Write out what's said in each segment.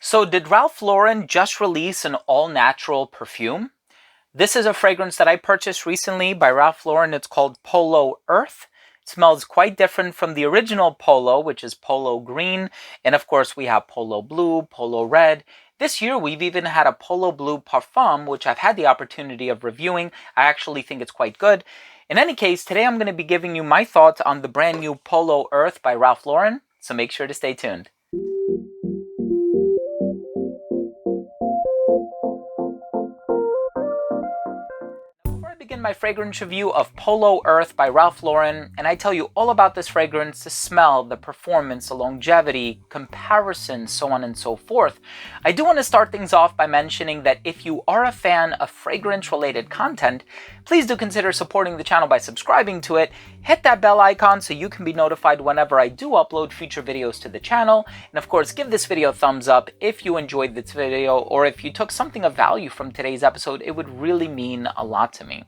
So did Ralph Lauren just release an all-natural perfume? This is a fragrance that I purchased recently by Ralph Lauren. It's called Polo Earth. It smells quite different from the original Polo, which is Polo Green. And of course, we have Polo Blue, Polo Red. This year, we've even had a Polo Blue Parfum, which I've had the opportunity of reviewing. I actually think it's quite good. In any case, today I'm going to be giving you my thoughts on the brand new Polo Earth by Ralph Lauren. So make sure to stay tuned. Begin my fragrance review of Polo Earth by Ralph Lauren, and I tell you all about this fragrance, the smell, the performance, the longevity, comparisons, so on and so forth. I do want to start things off by mentioning that if you are a fan of fragrance-related content, please do consider supporting the channel by subscribing to it. Hit that bell icon so you can be notified whenever I do upload future videos to the channel. And of course, give this video a thumbs up if you enjoyed this video, or if you took something of value from today's episode. It would really mean a lot to me.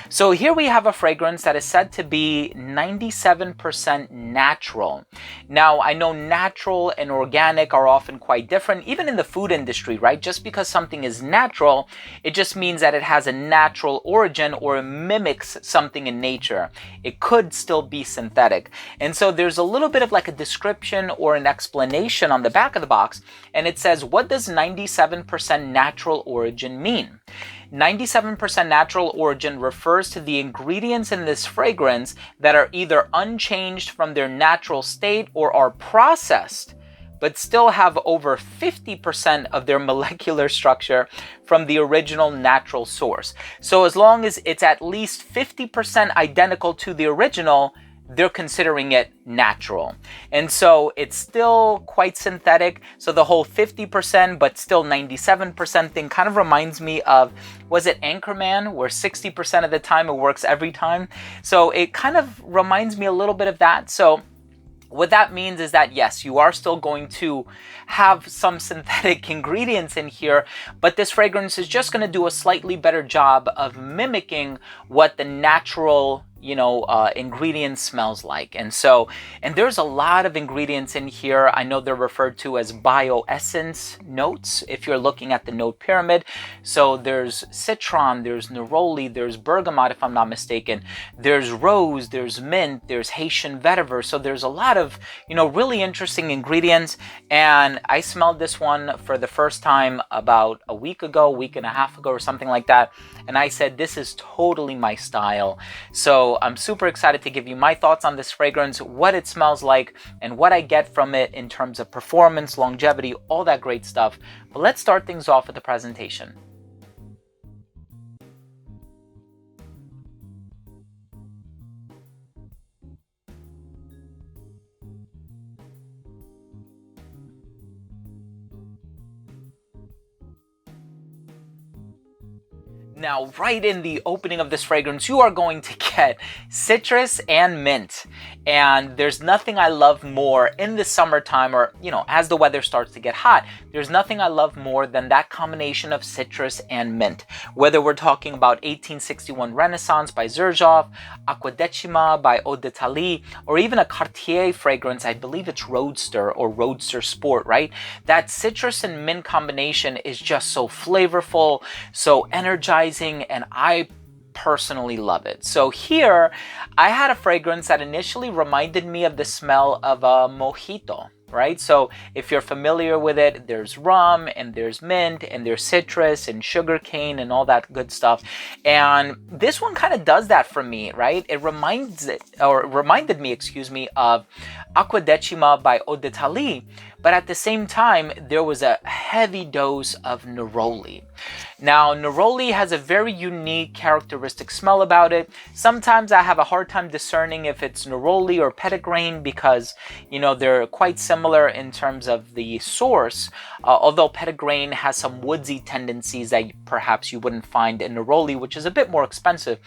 So here we have a fragrance that is said to be 97% natural. Now, I know natural and organic are often quite different, even in the food industry, right? Just because something is natural, it just means that it has a natural origin or it mimics something in nature. It could still be synthetic. And so there's a little bit of like a description or an explanation on the back of the box, and it says, what does 97% natural origin mean? 97% natural origin refers to the ingredients in this fragrance that are either unchanged from their natural state or are processed, but still have over 50% of their molecular structure from the original natural source. So as long as it's at least 50% identical to the original, they're considering it natural. And so it's still quite synthetic. So the whole 50% but still 97% thing kind of reminds me of, was it Anchorman, where 60% of the time it works every time? So it kind of reminds me a little bit of that. So what that means is that, yes, you are still going to have some synthetic ingredients in here, but this fragrance is just going to do a slightly better job of mimicking what the natural ingredients smells like. And there's a lot of ingredients in here. I know they're referred to as bioessence notes if you're looking at the note pyramid. So there's citron, there's neroli, there's bergamot if I'm not mistaken, there's rose, there's mint, there's Haitian vetiver. So there's a lot of really interesting ingredients. And I smelled this one for the first time about a week and a half ago or something like that, and I said, this is totally my style. So I'm super excited to give you my thoughts on this fragrance, what it smells like, and what I get from it in terms of performance, longevity, all that great stuff. But let's start things off with the presentation. Now, right in the opening of this fragrance, you are going to get citrus and mint. And there's nothing I love more in the summertime, or, as the weather starts to get hot, there's nothing I love more than that combination of citrus and mint. Whether we're talking about 1861 Renaissance by Xerjoff, Aquadecima by Eau de Thalie, or even a Cartier fragrance, I believe it's Roadster or Roadster Sport, right? That citrus and mint combination is just so flavorful, so energizing, and I personally love it. So here I had a fragrance that initially reminded me of the smell of a mojito, right? So if you're familiar with it, there's rum and there's mint and there's citrus and sugarcane and all that good stuff. And this one kind of does that for me, right? It reminded me, of Aquadecima by Eau de Thalie, but at the same time, there was a heavy dose of neroli. Now, neroli has a very unique characteristic smell about it. Sometimes I have a hard time discerning if it's neroli or petitgrain because, they're quite similar in terms of the source, although petitgrain has some woodsy tendencies that perhaps you wouldn't find in neroli, which is a bit more expensive.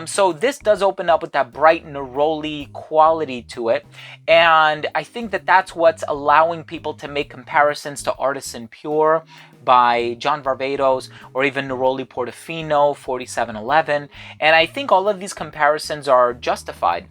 So this does open up with that bright neroli quality to it. And I think that that's what's allowing people to make comparisons to Artisan Pure by John Varvatos, or even Neroli Portofino 4711. And I think all of these comparisons are justified.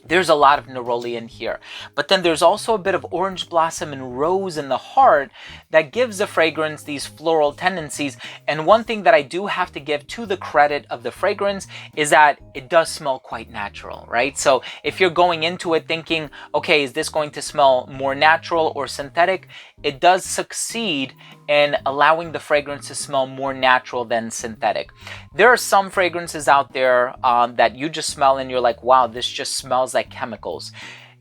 there's a lot of neroli in here. But then there's also a bit of orange blossom and rose in the heart that gives the fragrance these floral tendencies. And one thing that I do have to give to the credit of the fragrance is that it does smell quite natural, right? So if you're going into it thinking, okay, is this going to smell more natural or synthetic? It does succeed in allowing the fragrance to smell more natural than synthetic. There are some fragrances out there that you just smell and you're like, wow, this just smells like chemicals.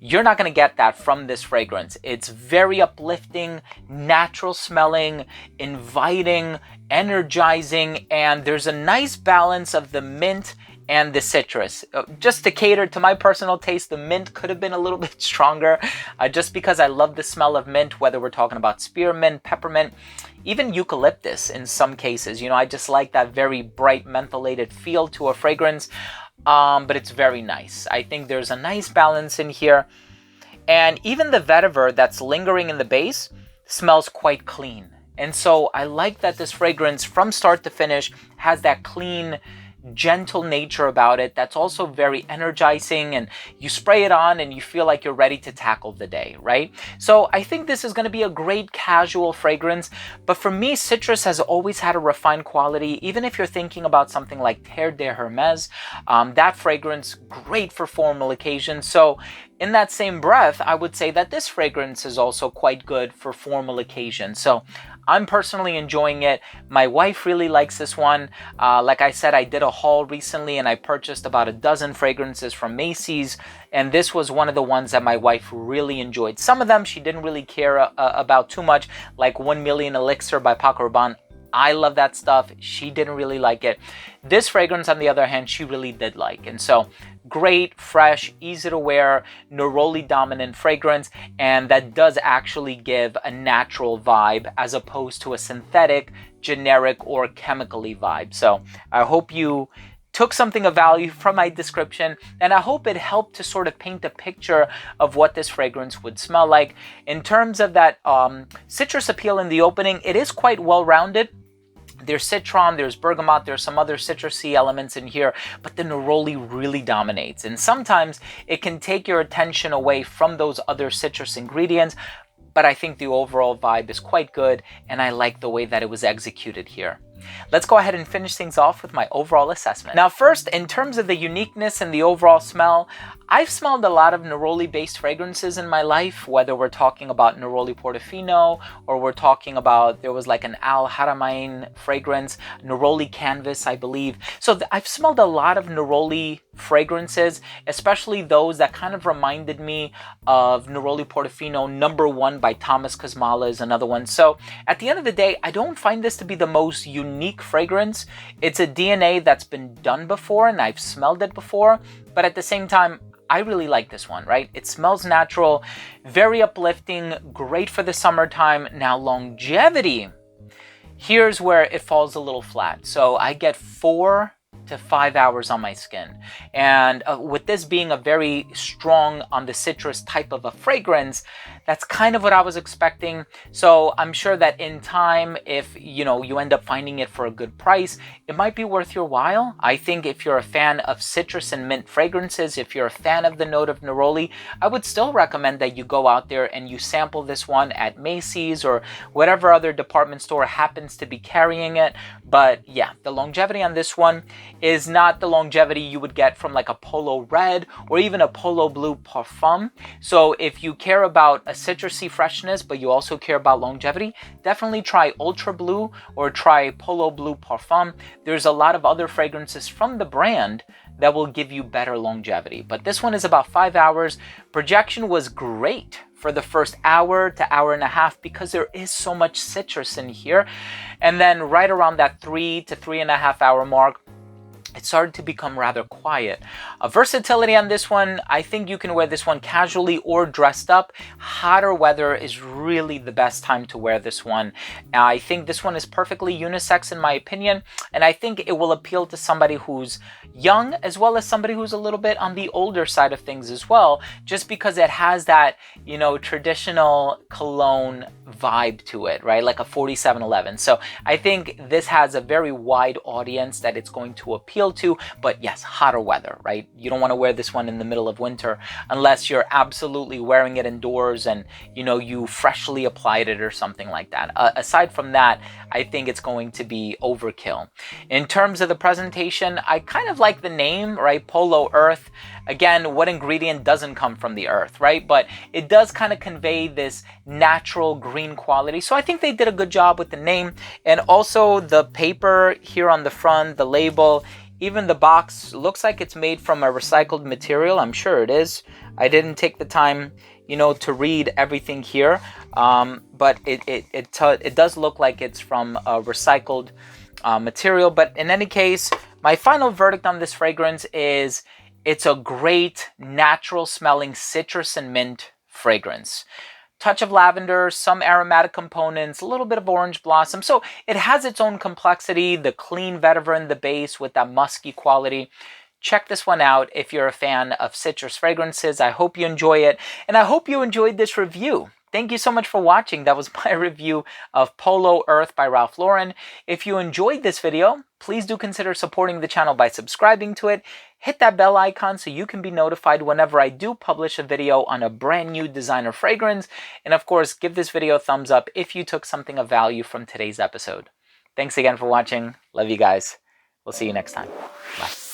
You're not going to get that from this fragrance. It's very uplifting, natural smelling, inviting, energizing, and there's a nice balance of the mint and the citrus. Just to cater to my personal taste, the mint could have been a little bit stronger, just because I love the smell of mint, whether we're talking about spearmint, peppermint, even eucalyptus in some cases. You know, I just like that very bright mentholated feel to a fragrance, but it's very nice. I think there's a nice balance in here. And even the vetiver that's lingering in the base smells quite clean. And so I like that this fragrance from start to finish has that clean, gentle nature about it that's also very energizing, and you spray it on and you feel like you're ready to tackle the day, right? So I think this is going to be a great casual fragrance. But for me, citrus has always had a refined quality. Even if you're thinking about something like Terre de Hermes, that fragrance, great for formal occasions. So in that same breath, I would say that this fragrance is also quite good for formal occasions. So I'm personally enjoying it. My wife really likes this one. Like I said, I did a haul recently and I purchased about a dozen fragrances from Macy's. And this was one of the ones that my wife really enjoyed. Some of them she didn't really care about too much, like 1 Million Elixir by Paco Rabanne. I love that stuff. She didn't really like it. This fragrance, on the other hand, she really did like. And so great, fresh, easy to wear, neroli dominant fragrance, and that does actually give a natural vibe as opposed to a synthetic, generic, or chemically vibe. So I hope you took something of value from my description, and I hope it helped to sort of paint a picture of what this fragrance would smell like. In terms of that citrus appeal in the opening, it is quite well-rounded. There's citron, there's bergamot, there's some other citrusy elements in here, but the neroli really dominates. And sometimes it can take your attention away from those other citrus ingredients, but I think the overall vibe is quite good, and I like the way that it was executed here. Let's go ahead and finish things off with my overall assessment. Now first, in terms of the uniqueness and the overall smell, I've smelled a lot of neroli-based fragrances in my life, whether we're talking about neroli Portofino or we're talking about, there was like an Al Haramain fragrance, neroli canvas, I believe. So I've smelled a lot of neroli fragrances, especially those that kind of reminded me of neroli Portofino. Number One by Thomas Kosmala is another one. So at the end of the day, I don't find this to be the most unique fragrance. It's a DNA that's been done before and I've smelled it before, but at the same time, I really like this one, right? It smells natural, very uplifting, great for the summertime. Now longevity, here's where it falls a little flat. So I get 4 to 5 hours on my skin. And with this being a very strong on the citrus type of a fragrance, that's kind of what I was expecting. So I'm sure that in time, if you end up finding it for a good price, it might be worth your while. I think if you're a fan of citrus and mint fragrances, if you're a fan of the note of neroli, I would still recommend that you go out there and you sample this one at Macy's or whatever other department store happens to be carrying it. But yeah, the longevity on this one is not the longevity you would get from like a Polo Red or even a Polo Blue Parfum. So if you care about a citrusy freshness, but you also care about longevity, definitely try Ultra Blue or try Polo Blue Parfum. There's a lot of other fragrances from the brand that will give you better longevity. But this one is about 5 hours. Projection was great for the first hour to hour and a half because there is so much citrus in here. And then right around that 3 to 3.5 hour mark, it started to become rather quiet. Versatility on this one, I think you can wear this one casually or dressed up. Hotter weather is really the best time to wear this one. I think this one is perfectly unisex in my opinion, and I think it will appeal to somebody who's young as well as somebody who's a little bit on the older side of things as well, just because it has that, traditional Cologne vibe to it, right? Like a 4711. So I think this has a very wide audience that it's going to appeal ideal to, but yes, hotter weather, right? You don't want to wear this one in the middle of winter unless you're absolutely wearing it indoors and, you know, you freshly applied it or something like that. Aside from that, I think it's going to be overkill. In terms of the presentation, I kind of like the name, right? Polo Earth. Again, what ingredient doesn't come from the earth, right? But it does kind of convey this natural green quality. So I think they did a good job with the name. And also the paper here on the front, the label, even the box looks like it's made from a recycled material. I'm sure it is. I didn't take the time, you know, to read everything here. But it does look like it's from a recycled material. But in any case, my final verdict on this fragrance is it's a great natural smelling citrus and mint fragrance. Touch of lavender, some aromatic components, a little bit of orange blossom. So it has its own complexity, the clean vetiver in the base with that musky quality. Check this one out if you're a fan of citrus fragrances. I hope you enjoy it, and I hope you enjoyed this review. Thank you so much for watching. That was my review of Polo Earth by Ralph Lauren. If you enjoyed this video, please do consider supporting the channel by subscribing to it. Hit that bell icon so you can be notified whenever I do publish a video on a brand new designer fragrance. And of course, give this video a thumbs up if you took something of value from today's episode. Thanks again for watching. Love you guys. We'll see you next time. Bye.